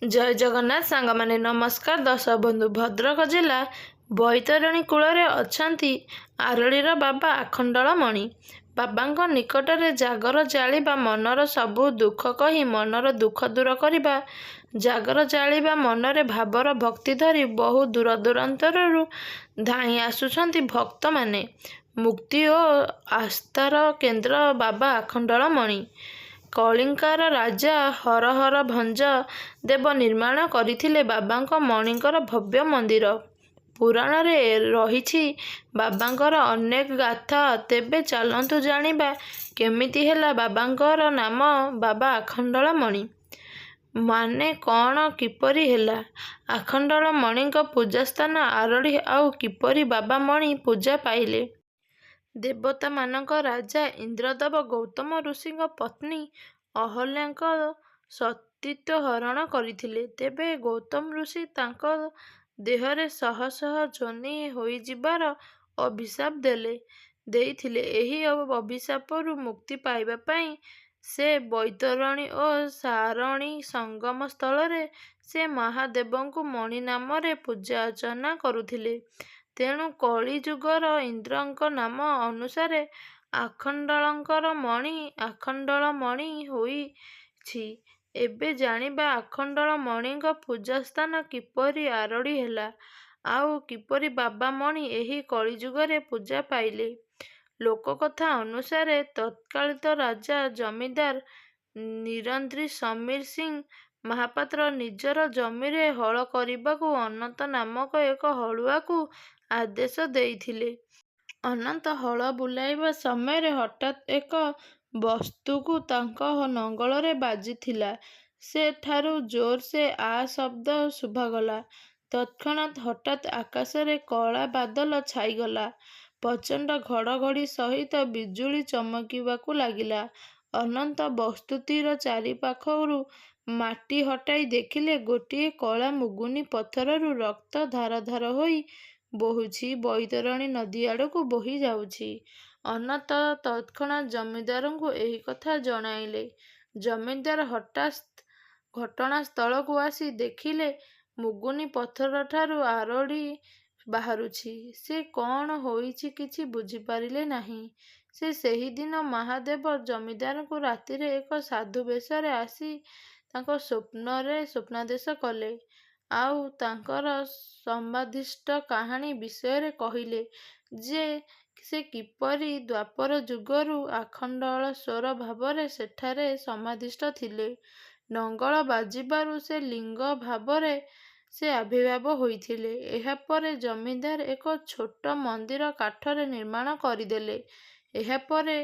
ଜୟ ଜଗନ୍ନାଥ ସାଙ୍ଗମାନେ ନମସ୍କାର। ଦର୍ଶକ ବନ୍ଧୁ, ଭଦ୍ରକ ଜିଲ୍ଲା ବୈତରଣୀ କୂଳରେ ଅଛନ୍ତି ଆରଡ଼ିର ବାବା ଆଖଣ୍ଡଳମଣି। ବାବାଙ୍କ ନିକଟରେ ଜାଗର ଜାଳିବା, ମନର ସବୁ ଦୁଃଖ କହି ମନର ଦୁଃଖ ଦୂର କରିବା। ଜାଗର ଜାଳିବା ମନରେ ଭାବର ଭକ୍ତି ଧରି ବହୁ ଦୂରଦୂରାନ୍ତରରୁ ଧାଇଁ ଆସୁଛନ୍ତି ଭକ୍ତମାନେ। ମୁକ୍ତି ଓ ଆସ୍ଥାର କେନ୍ଦ୍ର ବାବା ଆଖଣ୍ଡଳମଣି। କଳିଙ୍ଗର ରାଜା ହରହର ଭଞ୍ଜ ଦେବ ନିର୍ମାଣ କରିଥିଲେ ବାବାଙ୍କ ମଣିଙ୍କର ଭବ୍ୟ ମନ୍ଦିର। ପୁରାଣରେ ରହିଛି ବାବାଙ୍କର ଅନେକ ଗାଥା। ତେବେ ଚାଲନ୍ତୁ ଜାଣିବା କେମିତି ହେଲା ବାବାଙ୍କର ନାମ ବାବା ଆଖଣ୍ଡଳମଣି। ମାନେ କ'ଣ, କିପରି ହେଲା? ଆଖଣ୍ଡଳମଣିଙ୍କ ପୂଜାସ୍ଥାନ ଆରଡ଼ି, ଆଉ କିପରି ବାବା ମଣି ପୂଜା ପାଇଲେ? ଦେବତାମାନଙ୍କ ରାଜା ଇନ୍ଦ୍ରଦେବ ଗୌତମ ଋଷିଙ୍କ ପତ୍ନୀ ଅହଲ୍ୟାଙ୍କ ସତୀତ୍ୱ ହରଣ କରିଥିଲେ। ତେବେ ଗୌତମ ଋଷି ତାଙ୍କ ଦେହରେ ଶହ ଶହ ଯୋନି ହୋଇଯିବାର ଅଭିଶାପ ଦେଇଥିଲେ। ଏହି ଅଭିଶାପରୁ ମୁକ୍ତି ପାଇବା ପାଇଁ ସେ ବୈତରଣୀ ଓ ସାରଣୀ ସଙ୍ଗମ ସ୍ଥଳରେ ସେ ମହାଦେବଙ୍କୁ ମଣି ନାମରେ ପୂଜାର୍ଚ୍ଚନା କରୁଥିଲେ। ତେଣୁ କଳି ଯୁଗର ଇନ୍ଦ୍ରଙ୍କ ନାମ ଅନୁସାରେ ଆଖଣ୍ଡଳଙ୍କର ମଣି ଆଖଣ୍ଡଳମଣି ହୋଇଛି। ଏବେ ଜାଣିବା ଆଖଣ୍ଡଳମଣିଙ୍କ ପୂଜାସ୍ଥାନ କିପରି ଆରଡ଼ି ହେଲା, ଆଉ କିପରି ବାବା ମଣି ଏହି କଳିଯୁଗରେ ପୂଜା ପାଇଲେ। ଲୋକକଥା ଅନୁସାରେ ତତ୍କାଳୀନ ରାଜା ଜମିଦାର ନିରନ୍ତ୍ରୀ ସମୀର ସିଂ ମହାପାତ୍ର ନିଜର ଜମିରେ ହଳ କରିବାକୁ ଅନନ୍ତ ନାମକ ଏକ ହଳୁଆକୁ ଆଦେଶ ଦେଇଥିଲେ। ଅନନ୍ତ ହଳ ବୁଲାଇବା ସମୟରେ ହଠାତ୍ ଏକ ବସ୍ତୁକୁ ତାଙ୍କ ନଙ୍ଗଳରେ ବାଜିଥିଲା। ସେଠାରୁ ଜୋରସେ ଆ ଶବ୍ଦ ଶୁଭାଗଲା। ତତ୍କ୍ଷଣାତ୍ ହଠାତ୍ ଆକାଶରେ କଳା ବାଦଲ ଛାଇଗଲା। ପ୍ରଚଣ୍ଡ ଘଡ଼ଘଡ଼ି ସହିତ ବିଜୁଳି ଚମକିବାକୁ ଲାଗିଲା। ଅନନ୍ତ ବସ୍ତୁଟିର ଚାରିପାଖରୁ ମାଟି ହଟାଇ ଦେଖିଲେ ଗୋଟିଏ କଳା ମୁଗୁନି ପଥରରୁ ରକ୍ତ ଧାର ଧାର ହୋଇ ବୋହୁଛି ବୈତରଣୀ ନଦୀ ଆଡ଼କୁ ବୋହି ଯାଉଛି। ଅନନ୍ତ ତତ୍କ୍ଷଣାତ୍ ଜମିଦାରଙ୍କୁ ଏହି କଥା ଜଣାଇଲେ। ଜମିଦାର ହଠାତ୍ ଘଟଣାସ୍ଥଳକୁ ଆସି ଦେଖିଲେ ମୁଗୁନି ପଥରଠାରୁ ଆରଡ଼ି ବାହାରୁଛି। ସେ କ'ଣ ହୋଇଛି କିଛି ବୁଝିପାରିଲେ ନାହିଁ। ସେ ସେହିଦିନ ମହାଦେବ ଜମିଦାରଙ୍କୁ ରାତିରେ ଏକ ସାଧୁ ବେଶରେ ଆସି ତାଙ୍କ ସ୍ୱପ୍ନାଦେଶ କଲେ, ଆଉ ତାଙ୍କର ସମାଧିସ୍ଥ କାହାଣୀ ବିଷୟରେ କହିଲେ ଯେ ସେ କିପରି ଦ୍ୱାପର ଯୁଗରୁ ଆଖଣ୍ଡଳେଶ୍ୱର ଭାବରେ ସେଠାରେ ସମାଧିସ୍ଥ ଥିଲେ। ନଙ୍ଗଳ ବାଜିବାରୁ ସେ ଲିଙ୍ଗ ଭାବରେ ସେ ଆବିର୍ଭାବ ହୋଇଥିଲେ। ଏହାପରେ ଜମିଦାର ଏକ ଛୋଟ ମନ୍ଦିର କାଠରେ ନିର୍ମାଣ କରିଦେଲେ। ଏହାପରେ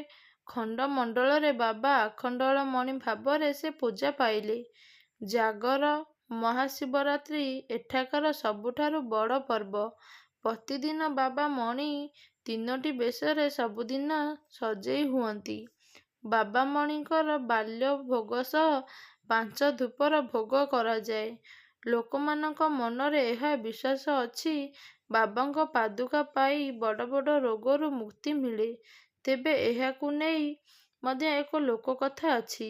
ଖଣ୍ଡମଣ୍ଡଳରେ ବାବା ଆଖଣ୍ଡଳମଣି ଭାବରେ ସେ ପୂଜା ପାଇଲେ। ଜାଗର, ମହାଶିବରାତ୍ରି ଏଠାକାର ସବୁଠାରୁ ବଡ଼ ପର୍ବ। ପ୍ରତିଦିନ ବାବା ମଣି ତିନୋଟି ବେଶରେ ସବୁଦିନ ସଜେଇ ହୁଅନ୍ତି। ବାବା ମଣିଙ୍କର ବାଲ୍ୟ ଭୋଗ ସହ 5 ଧୂପର ଭୋଗ କରାଯାଏ। ଲୋକମାନଙ୍କ ମନରେ ଏହା ବିଶ୍ୱାସ ଅଛି ବାବାଙ୍କ ପାଦୁକା ପାଇ ବଡ଼ ବଡ଼ ରୋଗରୁ ମୁକ୍ତି ମିଳେ। ତେବେ ଏହାକୁ ନେଇ ମଧ୍ୟ ଏକ ଲୋକକଥା ଅଛି।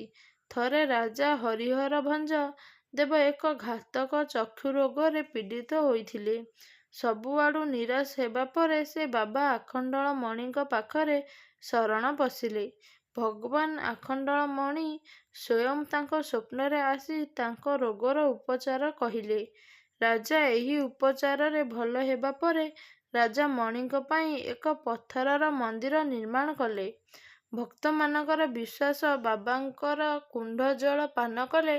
ଥରେ ରାଜା ହରିହର ଭଞ୍ଜ ଦେବ ଏକ ଘାତକ ଚକ୍ଷୁ ରୋଗରେ ପୀଡ଼ିତ ହୋଇଥିଲେ। ସବୁଆଡ଼ୁ ନିରାଶ ହେବା ପରେ ସେ ବାବା ଆଖଣ୍ଡଳମଣିଙ୍କ ପାଖରେ ଶରଣ ପଶିଲେ। ଭଗବାନ ଆଖଣ୍ଡଳମଣି ସ୍ୱୟଂ ତାଙ୍କ ସ୍ୱପ୍ନରେ ଆସି ତାଙ୍କ ରୋଗର ଉପଚାର କହିଲେ। ରାଜା ଏହି ଉପଚାରରେ ଭଲ ହେବା ପରେ ରାଜା ମଣିଙ୍କ ପାଇଁ ଏକ ପଥରର ମନ୍ଦିର ନିର୍ମାଣ କଲେ। ଭକ୍ତମାନଙ୍କର ବିଶ୍ୱାସ ବାବାଙ୍କର କୁଣ୍ଡ ଜଳ ପାନ କଲେ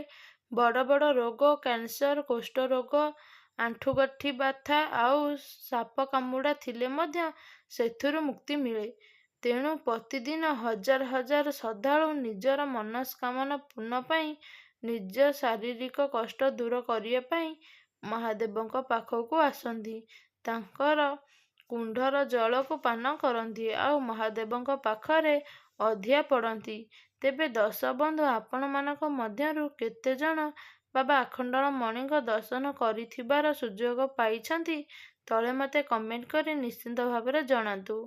ବଡ଼ ବଡ଼ ରୋଗ, କ୍ୟାନ୍ସର, କୁଷ୍ଠରୋଗ, ଆଣ୍ଠୁଗଣ୍ଠି ବଥା ଆଉ ସାପ କାମୁଡ଼ା ଥିଲେ ମଧ୍ୟ ସେଥିରୁ ମୁକ୍ତି ମିଳେ। ତେଣୁ ପ୍ରତିଦିନ ହଜାର ହଜାର ଶ୍ରଦ୍ଧାଳୁ ନିଜର ମନସ୍କାମନା ପୂର୍ଣ୍ଣ ପାଇଁ, ନିଜ ଶାରୀରିକ କଷ୍ଟ ଦୂର କରିବା ପାଇଁ ମହାଦେବଙ୍କ ପାଖକୁ ଆସନ୍ତି। ତାଙ୍କର କୁଣ୍ଡର ଜଳକୁ ପାନ କରନ୍ତି ଆଉ ମହାଦେବଙ୍କ ପାଖରେ ଅଧିଆ ପଡ଼ନ୍ତି। ତେବେ ଦର୍ଶକ ବନ୍ଧୁ, ଆପଣମାନଙ୍କ ମଧ୍ୟରୁ କେତେଜଣ ବାବା ଆଖଣ୍ଡଳମଣିଙ୍କ ଦର୍ଶନ କରିଥିବାର ସୁଯୋଗ ପାଇଛନ୍ତି? ତଳେ ମୋତେ କମେଣ୍ଟ କରି ନିଶ୍ଚିତ ଭାବରେ ଜଣାନ୍ତୁ।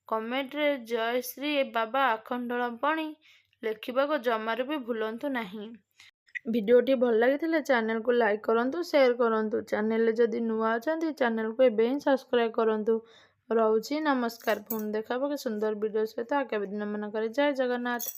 କମେଣ୍ଟରେ ଜୟ ଶ୍ରୀ ବାବା ଆଖଣ୍ଡଳମଣି ଲେଖିବାକୁ ଜମାରୁ ବି ଭୁଲନ୍ତୁ ନାହିଁ। ଭିଡ଼ିଓଟି ଭଲ ଲାଗିଥିଲେ ଚ୍ୟାନେଲକୁ ଲାଇକ୍ କରନ୍ତୁ, ସେୟାର କରନ୍ତୁ। ଚ୍ୟାନେଲରେ ଯଦି ନୂଆ ଅଛନ୍ତି ଚ୍ୟାନେଲକୁ ଏବେ ହିଁ ସବସ୍କ୍ରାଇବ୍ କରନ୍ତୁ। ରହୁଛି ନମସ୍କାର। ପୁଣି ଦେଖା ହବ କି ସୁନ୍ଦର ଭିଡ଼ିଓ ସହିତ ଆଗାମୀ ଦିନମାନଙ୍କରେ। ଜୟ ଜଗନ୍ନାଥ।